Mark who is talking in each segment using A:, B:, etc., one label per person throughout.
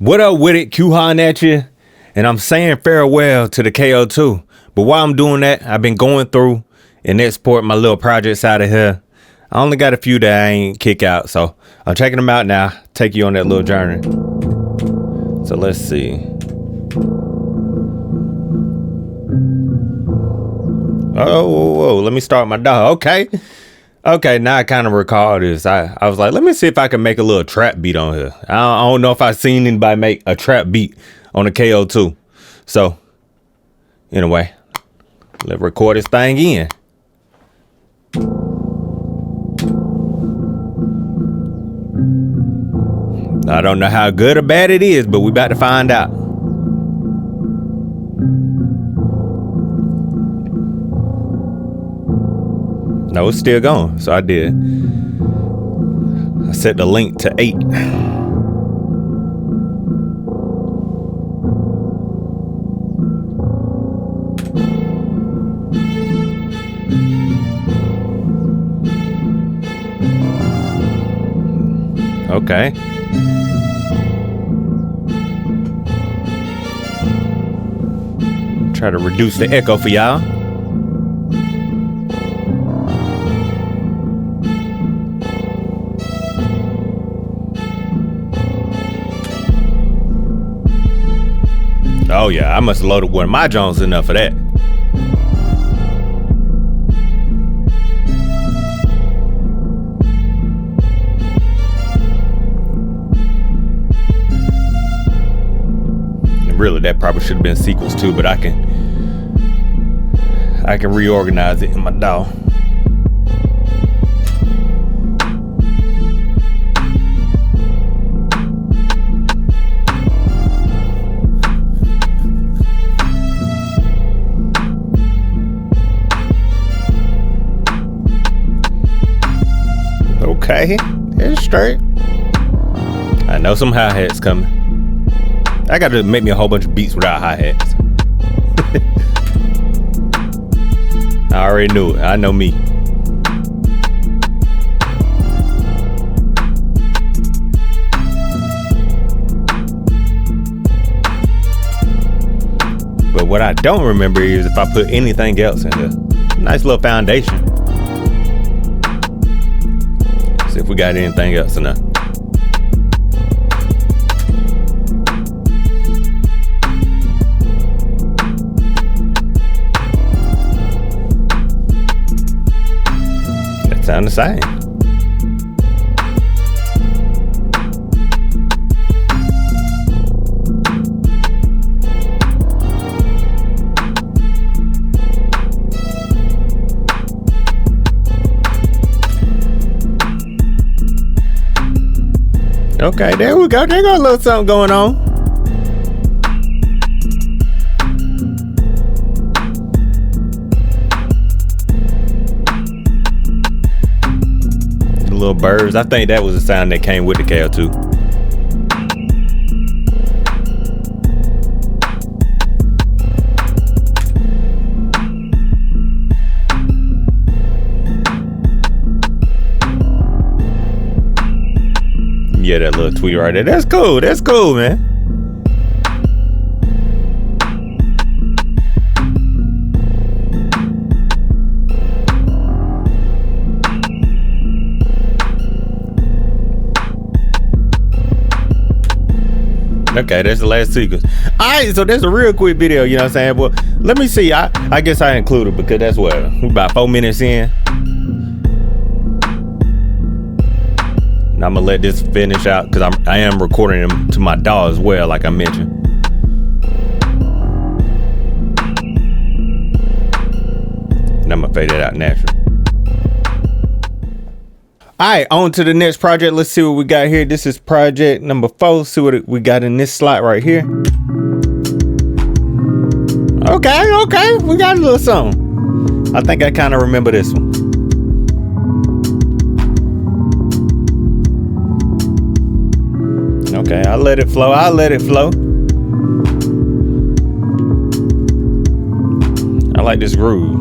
A: What up with it? Q-Han at you. And I'm saying farewell to the KO2. But while I'm doing that, I've been going through and exporting my little projects out of here. I only got a few that I ain't kick out, so I'm checking them out now. Take you on that little journey. So let's see. Oh, whoa, let me start my dog. Okay, now I kind of recall this. I was like, let me see if I can make a little trap beat on here. I don't know if I've seen anybody make a trap beat on the KO2. So, anyway, let's record this thing in. I don't know how good or bad it is, but we about to find out. No, it's still going. So I did. I set the link to 8. Okay. Try to reduce the echo for y'all. Oh yeah, I must have loaded one of my Jones enough for that. And really, that probably should have been sequels too, but I can reorganize it in my DAW. Okay, it's straight. I know some hi-hats coming. I gotta make me a whole bunch of beats without hi-hats. I already knew it. I know me. But what I don't remember is if I put anything else in there. Nice little foundation. See if we got anything else in there. That sounds the same. Okay, there we go. There got a little something going on. The little birds. I think that was the sound that came with the KO2. Yeah, that little tweet right there. That's cool. That's cool, man. Okay, that's the last sequence. Alright, so that's a real quick video, you know what I'm saying? Well, let me see. I guess I included because that's what, we about 4 minutes in. I'm gonna let this finish out because I am recording them to my DAW as well, like I mentioned. And I'm gonna fade it out naturally. Alright, on to the next project. Let's see what we got here. This is project number 4. See what we got in this slot right here. Okay, we got a little something. I think I kind of remember this one. Okay, I'll let it flow. I like this groove.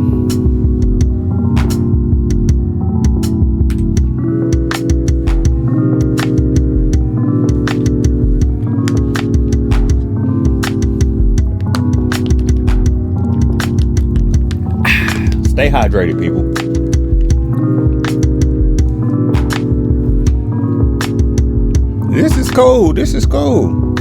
A: Stay hydrated, people. This is cool. This is cool.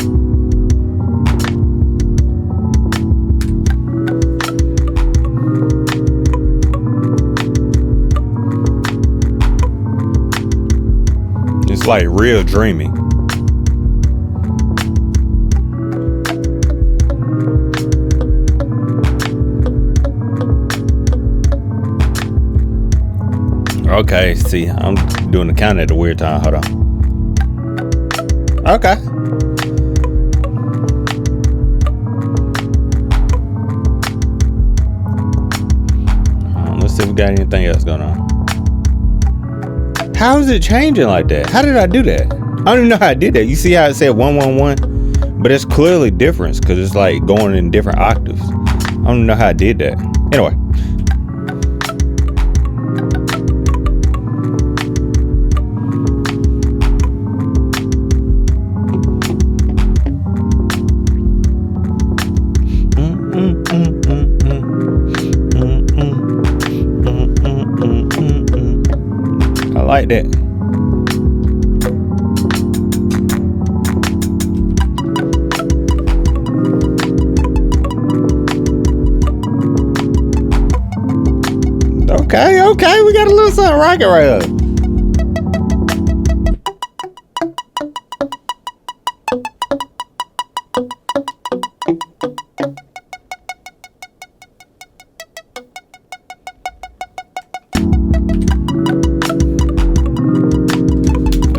A: It's like real dreamy. Okay, see, I'm doing the count at the weird time. Hold on. Okay. Let's see if we got anything else going on. How is it changing like that? How did I do that? I don't even know how I did that. You see how it said 111? But it's clearly different because it's like going in different octaves. I don't even know how I did that. Anyway. I like that. Okay, we got a little something rocket right up.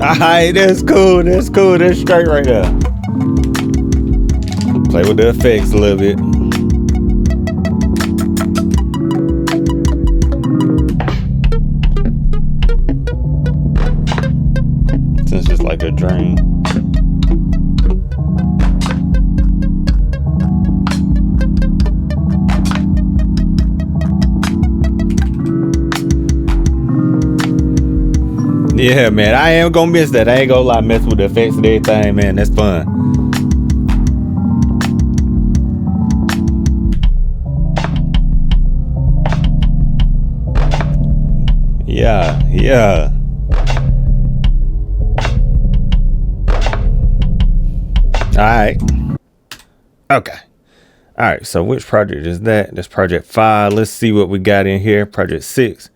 A: Alright, that's cool. That's cool. That's straight right there. Play with the effects a little bit. Since it's like a dream. Yeah, man, I am gonna miss that. I ain't gonna lie, mess with the effects and everything, man. That's fun. Yeah. Alright. Okay. Alright, so which project is that? That's project 5. Let's see what we got in here. Project 6.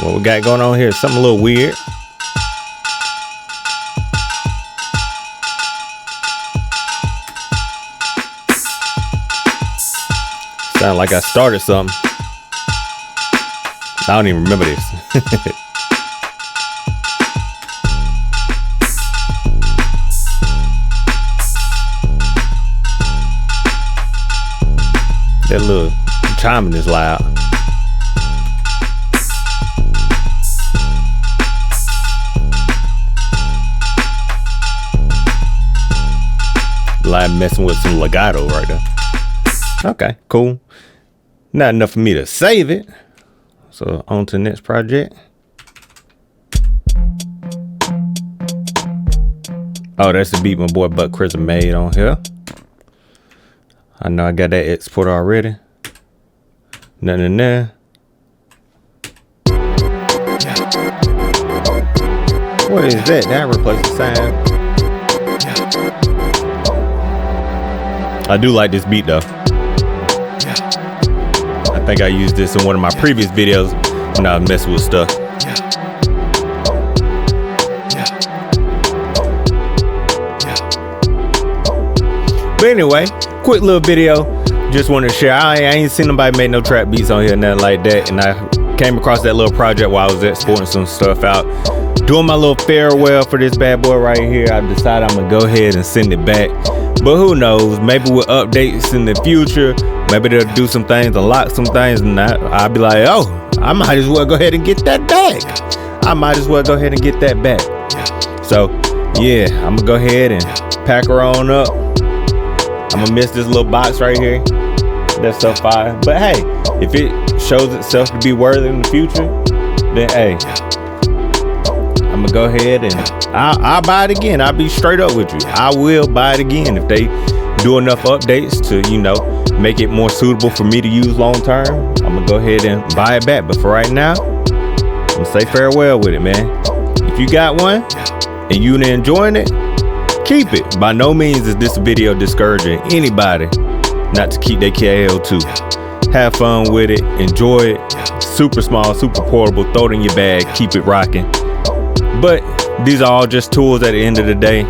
A: What we got going on here is something a little weird. Sound like I started something. I don't even remember this. That little chiming is loud. Like messing with some legato right there. Okay, cool. Not enough for me to save it. So on to the next project. Oh, that's the beat my boy Buck Chris made on here. I know I got that export already. Nothing in there. What is that? That replaces the sound. I do like this beat though. I think I used this in one of my previous videos when I was messing with stuff. But anyway, quick little video. Just wanted to share. I ain't seen nobody make no trap beats on here, nothing like that. And I came across that little project while I was exporting some stuff out. Doing my little farewell for this bad boy right here. I decided I'm gonna go ahead and send it back. But who knows, maybe with updates in the future, maybe they'll do some things, unlock some things, and I'll be like, oh, I might as well go ahead and get that back. So, yeah, I'm gonna go ahead and pack her on up. I'm gonna miss this little box right here. That's so fire. But hey, if it shows itself to be worthy in the future, then hey, I'm gonna go ahead and I'll buy it again. I'll be straight up with you. I will buy it again if they do enough updates to, you know, make it more suitable for me to use long term, I'm gonna go ahead and buy it back. But for right now, I'm gonna say farewell with it, man. If you got one and you enjoying it, keep it. By no means is this video discouraging anybody not to keep their KO2. Have fun with it, enjoy it. Super small, super portable, throw it in your bag, keep it rocking. But these are all just tools at the end of the day.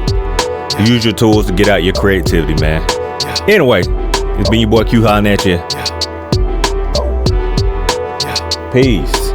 A: Use your tools to get out your creativity, man. Anyway, it's been your boy Q hollering at you. Peace.